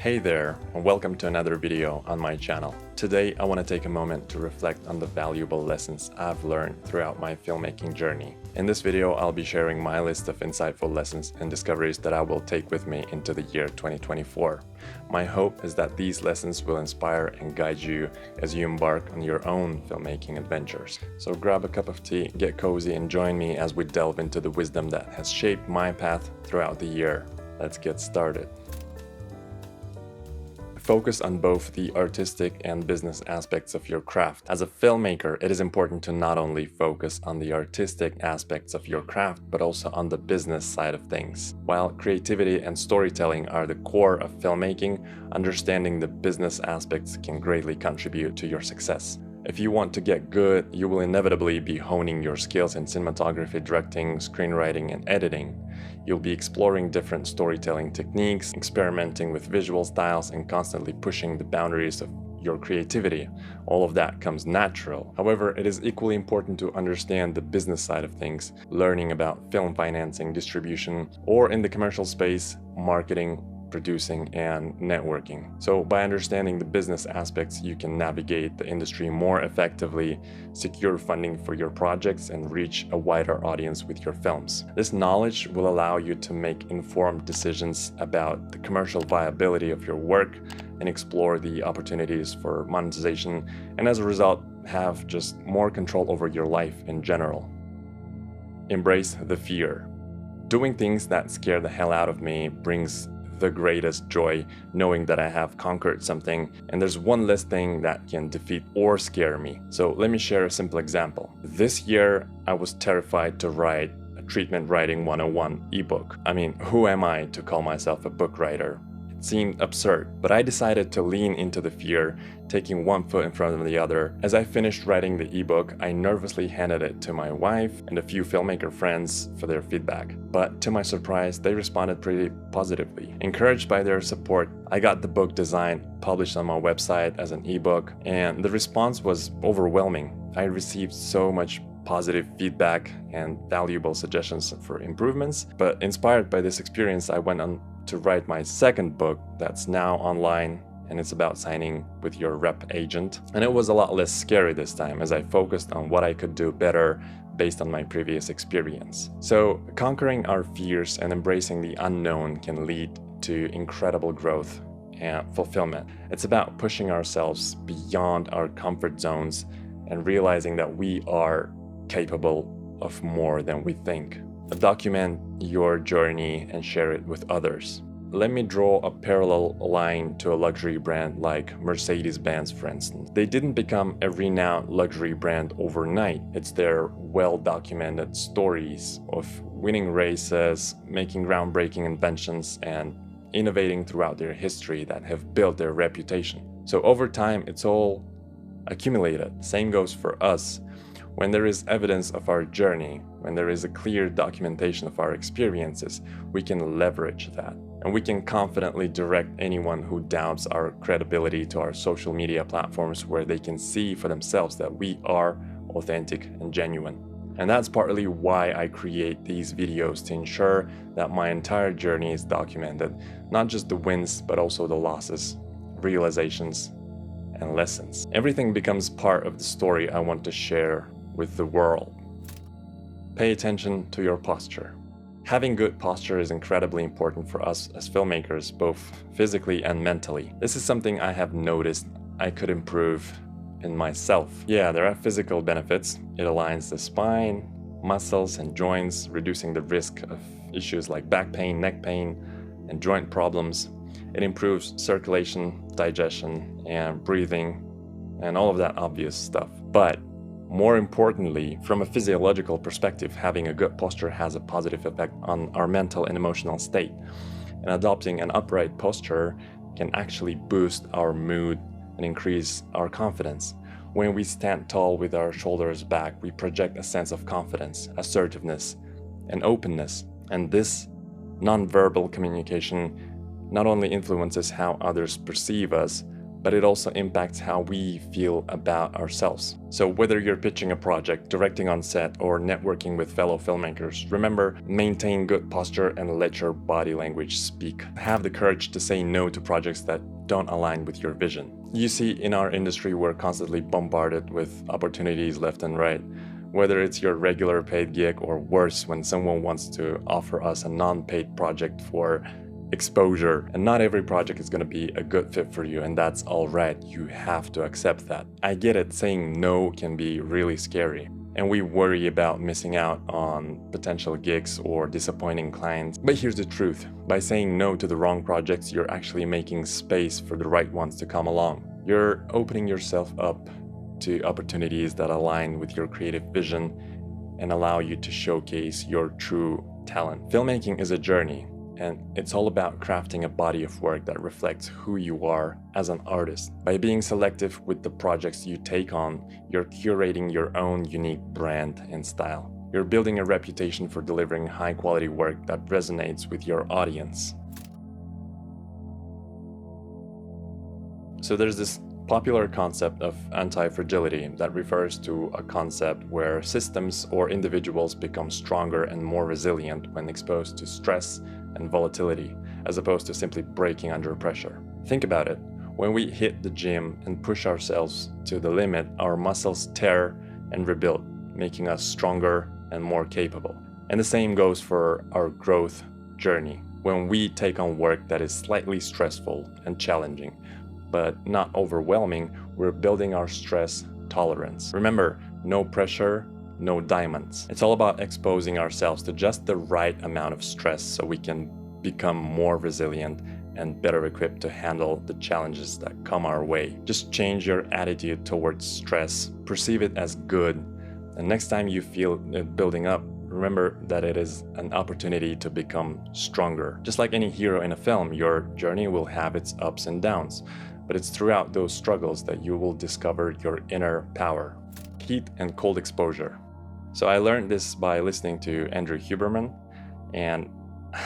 Hey there, and welcome to another video on my channel. Today I want to take a moment to reflect on the valuable lessons I've learned throughout my filmmaking journey. In this video I'll be sharing my list of insightful lessons and discoveries that I will take with me into the year 2024. My hope is that these lessons will inspire and guide you as you embark on your own filmmaking adventures. So grab a cup of tea, get cozy, and join me as we delve into the wisdom that has shaped my path throughout the year. Let's get started. Focus on both the artistic and business aspects of your craft. As a filmmaker, it is important to not only focus on the artistic aspects of your craft, but also on the business side of things. While creativity and storytelling are the core of filmmaking, understanding the business aspects can greatly contribute to your success. If you want to get good, you will inevitably be honing your skills in cinematography, directing, screenwriting, and editing. You'll be exploring different storytelling techniques, experimenting with visual styles, and constantly pushing the boundaries of your creativity. All of that comes natural. However, it is equally important to understand the business side of things, learning about film financing, distribution, or in the commercial space, marketing, producing, and networking. So by understanding the business aspects, you can navigate the industry more effectively, secure funding for your projects, and reach a wider audience with your films. This knowledge will allow you to make informed decisions about the commercial viability of your work and explore the opportunities for monetization, and as a result, have just more control over your life in general. Embrace the fear. Doing things that scare the hell out of me brings the greatest joy, knowing that I have conquered something and there's one less thing that can defeat or scare me. So let me share a simple example. This year I was terrified to write a Treatment Writing 101 ebook. I mean, who am I to call myself a book writer? It seemed absurd, but I decided to lean into the fear, taking one foot in front of the other. As I finished writing the ebook, I nervously handed it to my wife and a few filmmaker friends for their feedback. But to my surprise, they responded pretty positively. Encouraged by their support, I got the book designed, published on my website as an ebook, and the response was overwhelming. I received so much positive feedback and valuable suggestions for improvements. But inspired by this experience, I went on to write my second book that's now online, and it's about signing with your rep agent. And it was a lot less scary this time as I focused on what I could do better based on my previous experience. So conquering our fears and embracing the unknown can lead to incredible growth and fulfillment. It's about pushing ourselves beyond our comfort zones and realizing that we are capable of more than we think. Document your journey and share it with others. Let me draw a parallel line to a luxury brand like Mercedes-Benz, for instance. They didn't become a renowned luxury brand overnight. It's their well-documented stories of winning races, making groundbreaking inventions, and innovating throughout their history that have built their reputation. So over time, it's all accumulated. Same goes for us. When there is evidence of our journey, when there is a clear documentation of our experiences, we can leverage that. And we can confidently direct anyone who doubts our credibility to our social media platforms where they can see for themselves that we are authentic and genuine. And that's partly why I create these videos, to ensure that my entire journey is documented, not just the wins, but also the losses, realizations, and lessons. Everything becomes part of the story I want to share with the world. Pay attention to your posture. Having good posture is incredibly important for us as filmmakers, both physically and mentally. This is something I have noticed I could improve in myself. Yeah, there are physical benefits. It aligns the spine, muscles, and joints, reducing the risk of issues like back pain, neck pain, and joint problems. It improves circulation, digestion, and breathing, and all of that obvious stuff. But more importantly, from a physiological perspective, having a good posture has a positive effect on our mental and emotional state. And adopting an upright posture can actually boost our mood and increase our confidence. When we stand tall with our shoulders back, we project a sense of confidence, assertiveness, and openness. And this nonverbal communication not only influences how others perceive us, but it also impacts how we feel about ourselves. So whether you're pitching a project, directing on set, or networking with fellow filmmakers, remember, maintain good posture and let your body language speak. Have the courage to say no to projects that don't align with your vision. You see, in our industry, we're constantly bombarded with opportunities left and right. Whether it's your regular paid gig or worse, when someone wants to offer us a non-paid project for exposure, and not every project is going to be a good fit for you, and that's all right. You have to accept that. I get it, saying no can be really scary, and we worry about missing out on potential gigs or disappointing clients. But here's the truth. By saying no to the wrong projects, you're actually making space for the right ones to come along. You're opening yourself up to opportunities that align with your creative vision and allow you to showcase your true talent. Filmmaking is a journey, and it's all about crafting a body of work that reflects who you are as an artist. By being selective with the projects you take on, you're curating your own unique brand and style. You're building a reputation for delivering high-quality work that resonates with your audience. So there's this popular concept of anti-fragility that refers to a concept where systems or individuals become stronger and more resilient when exposed to stress and volatility, as opposed to simply breaking under pressure. Think about it. When we hit the gym and push ourselves to the limit, our muscles tear and rebuild, making us stronger and more capable. And the same goes for our growth journey. When we take on work that is slightly stressful and challenging, but not overwhelming, we're building our stress tolerance. Remember, no pressure, no diamonds. It's all about exposing ourselves to just the right amount of stress so we can become more resilient and better equipped to handle the challenges that come our way. Just change your attitude towards stress, perceive it as good, and next time you feel it building up, remember that it is an opportunity to become stronger. Just like any hero in a film, your journey will have its ups and downs, but it's throughout those struggles that you will discover your inner power. Heat and cold exposure. So I learned this by listening to Andrew Huberman, and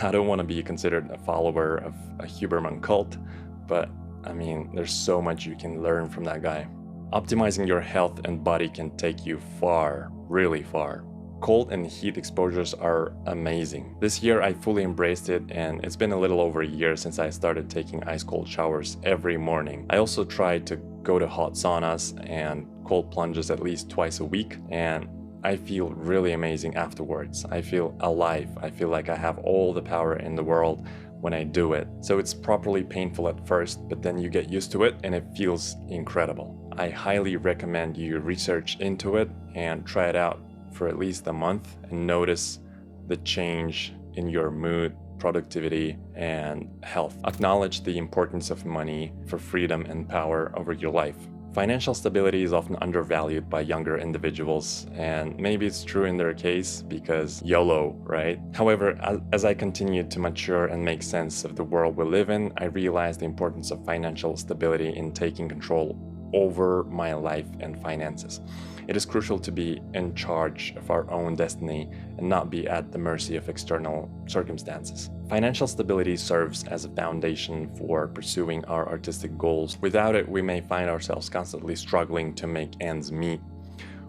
I don't want to be considered a follower of a Huberman cult, but I mean, there's so much you can learn from that guy. Optimizing your health and body can take you far, really far. Cold and heat exposures are amazing. This year I fully embraced it, and it's been a little over a year since I started taking ice-cold showers every morning. I also tried to go to hot saunas and cold plunges at least twice a week, and I feel really amazing afterwards. I feel alive. I feel like I have all the power in the world when I do it. So it's properly painful at first, but then you get used to it and it feels incredible. I highly recommend you research into it and try it out for at least a month and notice the change in your mood, productivity, and health. Acknowledge the importance of money for freedom and power over your life. Financial stability is often undervalued by younger individuals, and maybe it's true in their case because YOLO, right? However, as I continued to mature and make sense of the world we live in, I realized the importance of financial stability in taking control over my life and finances. It is crucial to be in charge of our own destiny and not be at the mercy of external circumstances. Financial stability serves as a foundation for pursuing our artistic goals. Without it, we may find ourselves constantly struggling to make ends meet,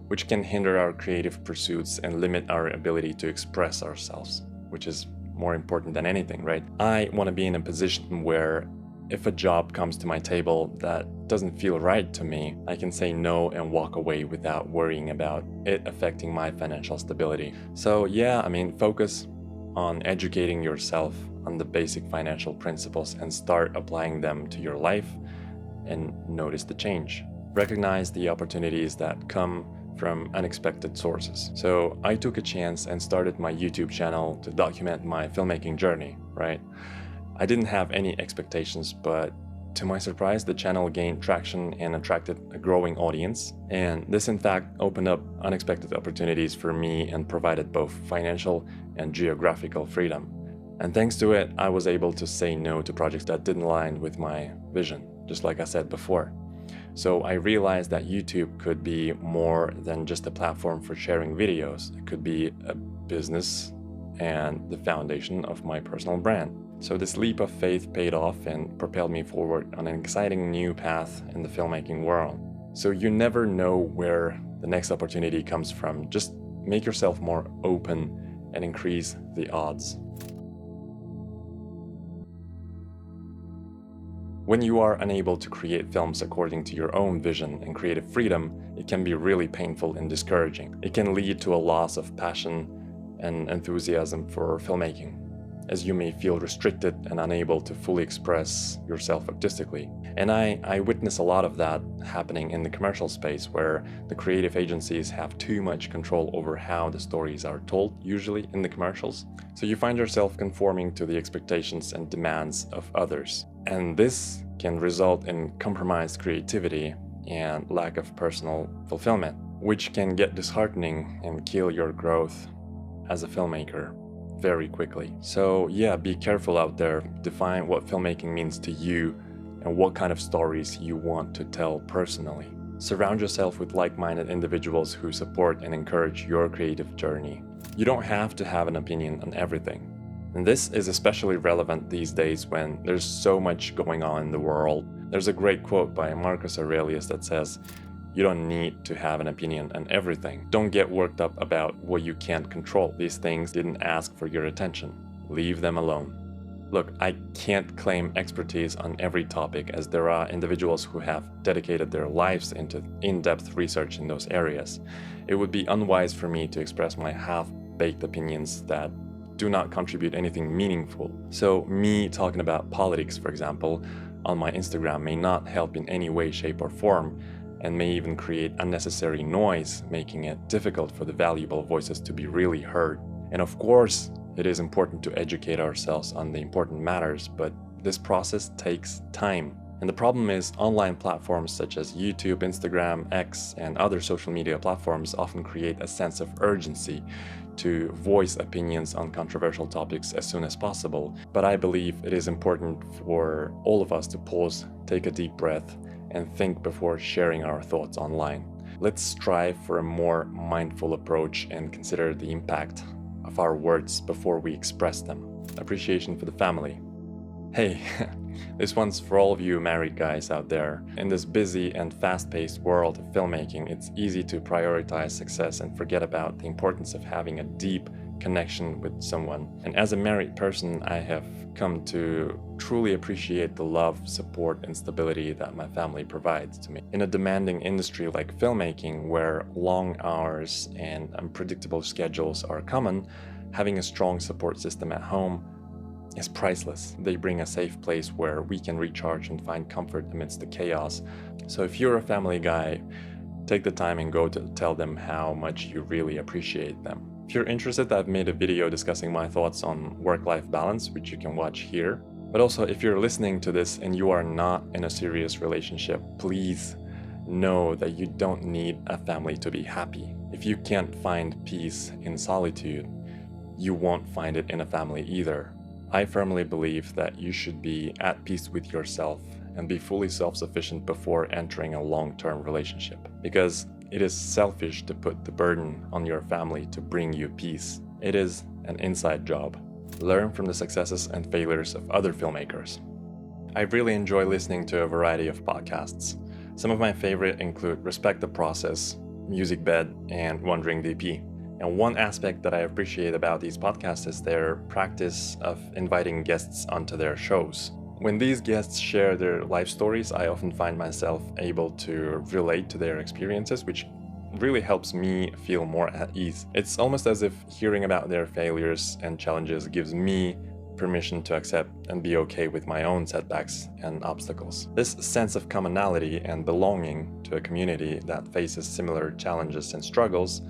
which can hinder our creative pursuits and limit our ability to express ourselves, which is more important than anything, right? I want to be in a position where if a job comes to my table that doesn't feel right to me, I can say no and walk away without worrying about it affecting my financial stability. So yeah, I mean, focus on educating yourself on the basic financial principles and start applying them to your life and notice the change. Recognize the opportunities that come from unexpected sources. So I took a chance and started my YouTube channel to document my filmmaking journey, right? I didn't have any expectations, but to my surprise, the channel gained traction and attracted a growing audience. And this in fact opened up unexpected opportunities for me and provided both financial and geographical freedom. And thanks to it, I was able to say no to projects that didn't align with my vision, just like I said before. So I realized that YouTube could be more than just a platform for sharing videos. It could be a business and the foundation of my personal brand. So this leap of faith paid off and propelled me forward on an exciting new path in the filmmaking world. So you never know where the next opportunity comes from. Just make yourself more open and increase the odds. When you are unable to create films according to your own vision and creative freedom, it can be really painful and discouraging. It can lead to a loss of passion and enthusiasm for filmmaking, as you may feel restricted and unable to fully express yourself artistically. And I witness a lot of that happening in the commercial space, where the creative agencies have too much control over how the stories are told, usually in the commercials. So you find yourself conforming to the expectations and demands of others. And this can result in compromised creativity and lack of personal fulfillment, which can get disheartening and kill your growth as a filmmaker very quickly. So yeah, be careful out there. Define what filmmaking means to you and what kind of stories you want to tell personally. Surround yourself with like-minded individuals who support and encourage your creative journey. You don't have to have an opinion on everything. And this is especially relevant these days when there's so much going on in the world. There's a great quote by Marcus Aurelius that says, "You don't need to have an opinion on everything. Don't get worked up about what you can't control. These things didn't ask for your attention. Leave them alone." Look, I can't claim expertise on every topic, as there are individuals who have dedicated their lives into in-depth research in those areas. It would be unwise for me to express my half-baked opinions that do not contribute anything meaningful. So me talking about politics, for example, on my Instagram may not help in any way, shape, or form, and may even create unnecessary noise, making it difficult for the valuable voices to be really heard. And of course, it is important to educate ourselves on the important matters, but this process takes time. And the problem is, online platforms such as YouTube, Instagram, X, and other social media platforms often create a sense of urgency to voice opinions on controversial topics as soon as possible. But I believe it is important for all of us to pause, take a deep breath, and think before sharing our thoughts online. Let's strive for a more mindful approach and consider the impact of our words before we express them. Appreciation for the family. Hey, this one's for all of you married guys out there. In this busy and fast-paced world of filmmaking, it's easy to prioritize success and forget about the importance of having a deep connection with someone. And as a married person, I have come to truly appreciate the love, support, and stability that my family provides to me. In a demanding industry like filmmaking, where long hours and unpredictable schedules are common, having a strong support system at home is priceless. They bring a safe place where we can recharge and find comfort amidst the chaos. So if you're a family guy, take the time and go to tell them how much you really appreciate them. If you're interested, I've made a video discussing my thoughts on work-life balance, which you can watch here. But also, if you're listening to this and you are not in a serious relationship, please know that you don't need a family to be happy. If you can't find peace in solitude, you won't find it in a family either. I firmly believe that you should be at peace with yourself and be fully self-sufficient before entering a long-term relationship, because it is selfish to put the burden on your family to bring you peace. It is an inside job. Learn from the successes and failures of other filmmakers. I really enjoy listening to a variety of podcasts. Some of my favorite include Respect the Process, Music Bed, and Wandering DP. And one aspect that I appreciate about these podcasts is their practice of inviting guests onto their shows. When these guests share their life stories, I often find myself able to relate to their experiences, which really helps me feel more at ease. It's almost as if hearing about their failures and challenges gives me permission to accept and be okay with my own setbacks and obstacles. This sense of commonality and belonging to a community that faces similar challenges and struggles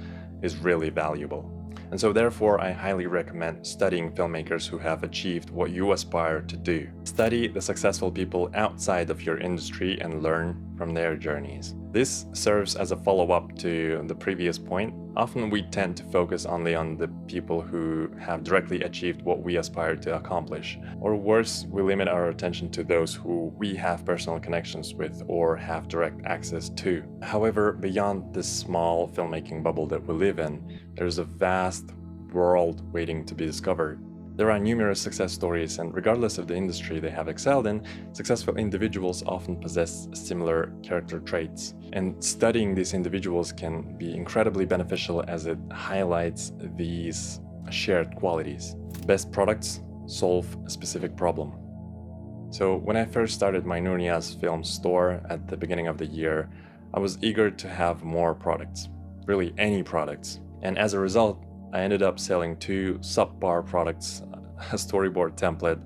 is really valuable. And so therefore, I highly recommend studying filmmakers who have achieved what you aspire to do. Study the successful people outside of your industry and learn from their journeys. This serves as a follow-up to the previous point. Often we tend to focus only on the people who have directly achieved what we aspire to accomplish. Or worse, we limit our attention to those who we have personal connections with or have direct access to. However, beyond this small filmmaking bubble that we live in, there's a vast world waiting to be discovered. There are numerous success stories, and regardless of the industry they have excelled in, successful individuals often possess similar character traits. And studying these individuals can be incredibly beneficial as it highlights these shared qualities. Best products solve a specific problem. So when I first started my Nurnia's film store at the beginning of the year, I was eager to have more products, really any products. And as a result, I ended up selling 2 subpar products, a storyboard template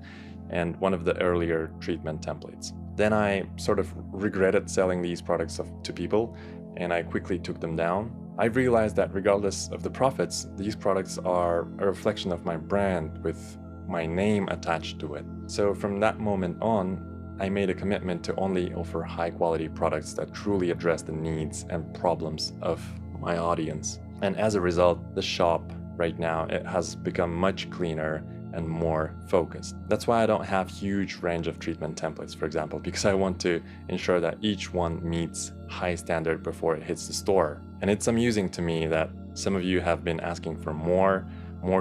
and one of the earlier treatment templates. Then I sort of regretted selling these products to people, and I quickly took them down. I realized that regardless of the profits, these products are a reflection of my brand with my name attached to it. So from that moment on, I made a commitment to only offer high-quality products that truly address the needs and problems of my audience. And as a result, the shop right now, it has become much cleaner and more focused. That's why I don't have huge range of treatment templates, for example, because I want to ensure that each one meets high standard before it hits the store. And it's amusing to me that some of you have been asking for more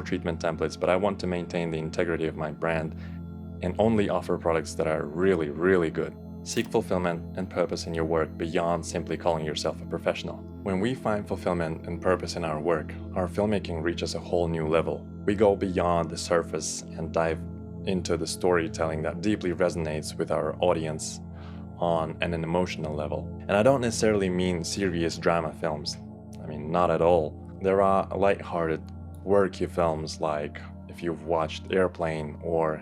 treatment templates, but I want to maintain the integrity of my brand and only offer products that are really, really good. Seek fulfillment and purpose in your work beyond simply calling yourself a professional. When we find fulfillment and purpose in our work, our filmmaking reaches a whole new level. We go beyond the surface and dive into the storytelling that deeply resonates with our audience on an emotional level. And I don't necessarily mean serious drama films. I mean, not at all. There are light-hearted, quirky films like if you've watched Airplane or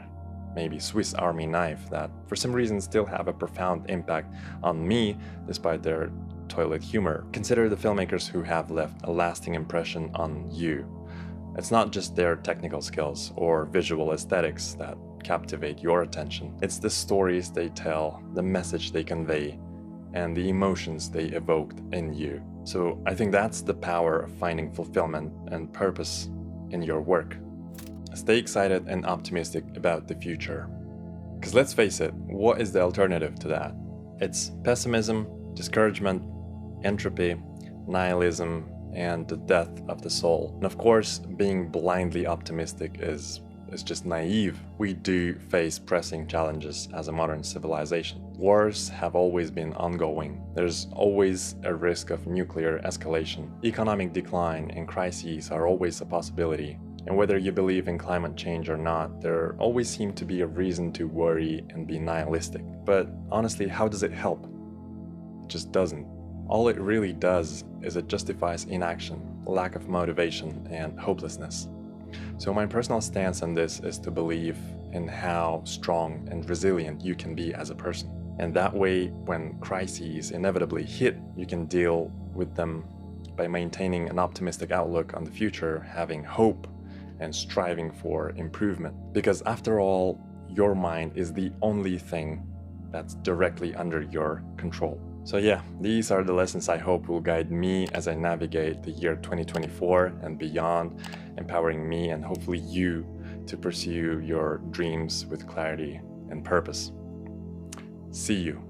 maybe Swiss Army Knife that for some reason still have a profound impact on me despite their toilet humor. Consider the filmmakers who have left a lasting impression on you. It's not just their technical skills or visual aesthetics that captivate your attention. It's the stories they tell, the message they convey, and the emotions they evoked in you. So I think that's the power of finding fulfillment and purpose in your work. Stay excited and optimistic about the future. Because let's face it, what is the alternative to that? It's pessimism, discouragement, entropy, nihilism, and the death of the soul. And of course, being blindly optimistic is just naive. We do face pressing challenges as a modern civilization. Wars have always been ongoing. There's always a risk of nuclear escalation. Economic decline and crises are always a possibility. And whether you believe in climate change or not, there always seems to be a reason to worry and be nihilistic. But honestly, how does it help? It just doesn't. All it really does is it justifies inaction, lack of motivation, and hopelessness. So my personal stance on this is to believe in how strong and resilient you can be as a person. And that way, when crises inevitably hit, you can deal with them by maintaining an optimistic outlook on the future, having hope, and striving for improvement. Because after all, your mind is the only thing that's directly under your control. So yeah, these are the lessons I hope will guide me as I navigate the year 2024 and beyond, empowering me and hopefully you to pursue your dreams with clarity and purpose. See you.